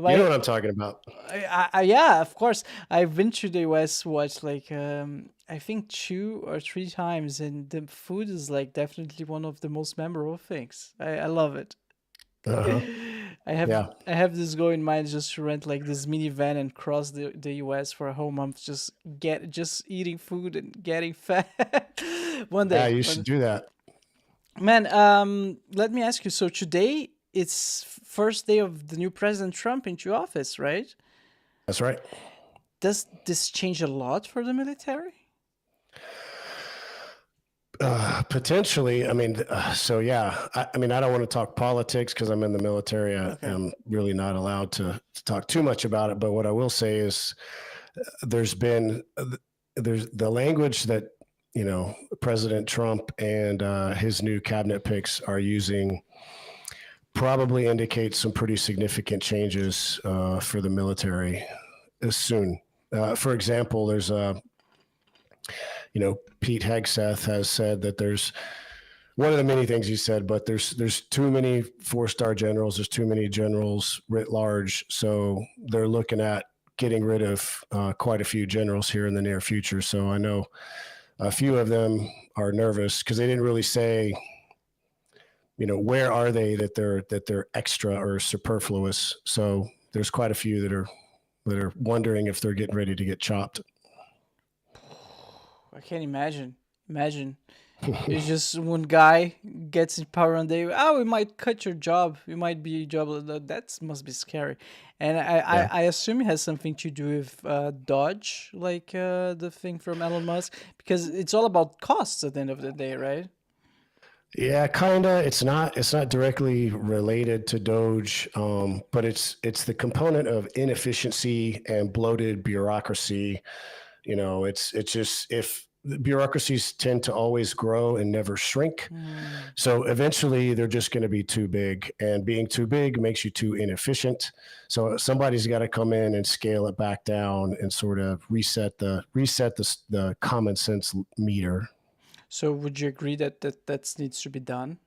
You know Why? what I'm talking about. Yeah, of course. I've been to the US, watched like I think 2 or 3 times, and the food is like definitely one of the most memorable things. I love it. Uh-huh. I have Yeah. I have this goal in mind just to rent like this minivan and cross the US for a whole month, just eating food and getting fat. One Yeah, day. you should do that. Man, let me ask you. So today it's first day of the new President Trump into office, right? That's right. Does this change a lot for the military? Potentially. I mean, so yeah. I mean, I don't want to talk politics because I'm in the military. Okay. I'm really not allowed to talk too much about it. But what I will say is, there's been there's the language that President Trump and his new cabinet picks are using probably indicates some pretty significant changes for the military soon. For example, there's a Pete Hegseth has said that there's one of the many things he said, but there's too many 4-star generals. There's too many generals writ large, so they're looking at getting rid of quite a few generals here in the near future. So I know a few of them are nervous because they didn't really say, where are they that they're extra or superfluous. So there's quite a few that are wondering if they're getting ready to get chopped. I can't imagine. Imagine it's just one guy gets in power and they, oh, we might cut your job. You might be jobless. That must be scary. And Yeah. I assume it has something to do with Dodge, like the thing from Elon Musk, because it's all about costs at the end of the day, right? Yeah, kinda. It's not directly related to Doge, but it's the component of inefficiency and bloated bureaucracy. It's just if bureaucracies tend to always grow and never shrink, Hmm. so eventually they're just going to be too big, and being too big makes you too inefficient. So somebody's got to come in and scale it back down and sort of reset the common sense meter. So would you agree that that needs to be done?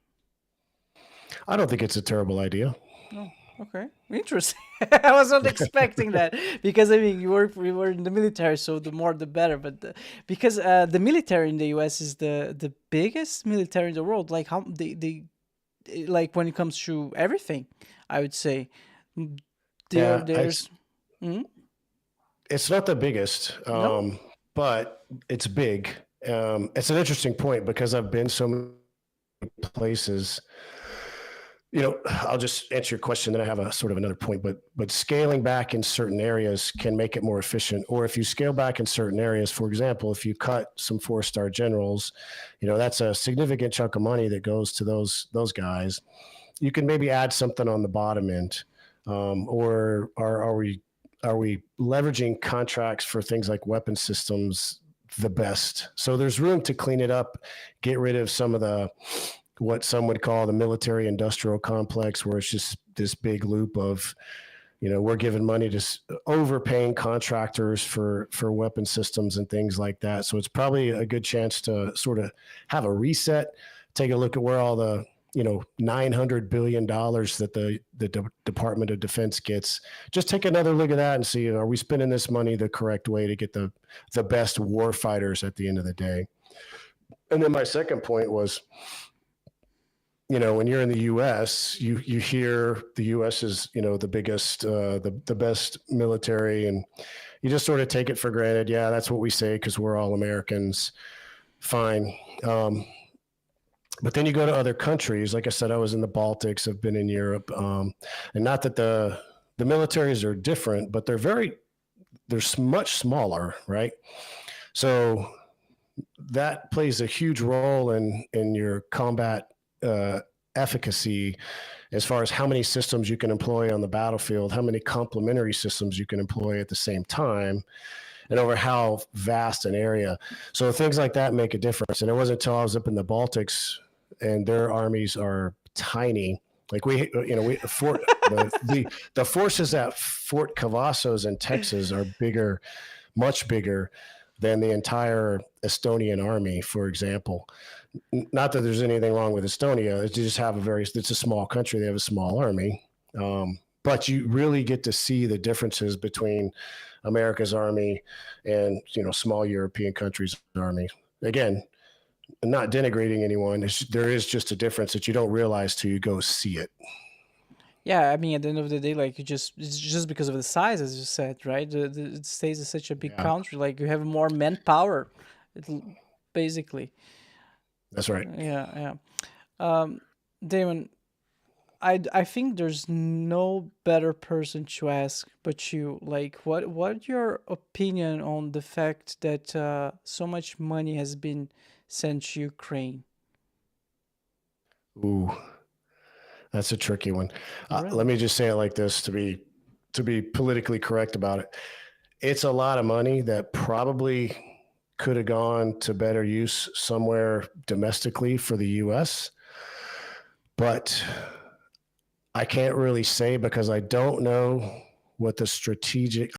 I don't think it's a terrible idea. Oh, okay. Interesting. I was not expecting that because I mean we were in the military, so the more the better. But because the military in the U.S. is the biggest military in the world, like how they like when it comes to everything, I would say Yeah, there's Mhm. it's not the biggest, No. but it's big. It's an interesting point because I've been so many places. I'll just answer your question. Then I have a sort of another point, but scaling back in certain areas can make it more efficient. Or if you scale back in certain areas, for example, if you cut some 4-star generals, that's a significant chunk of money that goes to those guys. You can maybe add something on the bottom end, or are we leveraging contracts for things like weapon systems the best? So there's room to clean it up, get rid of some of the what some would call the military industrial complex, where it's just this big loop of, we're giving money to overpaying contractors for weapon systems and things like that. So it's probably a good chance to sort of have a reset, take a look at where all the $900 billion that the Department of Defense gets. Just take another look at that and see, are we spending this money the correct way to get the best war fighters at the end of the day? And then my second point was, when you're in the U.S., you hear the U.S. is the biggest, the best military, and you just sort of take it for granted. Yeah, that's what we say because we're all Americans. Fine. But then you go to other countries. Like I said, I was in the Baltics. I've been in Europe, and not that the militaries are different, but they're much smaller, right? So that plays a huge role in your combat efficacy, as far as how many systems you can employ on the battlefield, how many complementary systems you can employ at the same time, and over how vast an area. So things like that make a difference. And it wasn't until I was up in the Baltics, and their armies are tiny. Like the forces at Fort Cavazos in Texas are bigger, much bigger than the entire Estonian army, for example. Not that there's anything wrong with Estonia. It's a small country. They have a small army. but you really get to see the differences between America's army and, small European countries' army. Again, not denigrating anyone. There is just a difference that you don't realize till you go see it. Yeah, I mean, at the end of the day, like it's just because of the size, as you said, right? The States is such a big Yeah, country, like you have more manpower, it, basically. that's right. Yeah, yeah. Um, Damon, I think there's no better person to ask but you. Like, what your opinion on the fact that so much money has been sent to Ukraine? Ooh, that's a tricky one. Let Really? me just say it like this to be politically correct about it. It's a lot of money that probably could have gone to better use somewhere domestically for the U.S., but I can't really say because I don't know what the strategic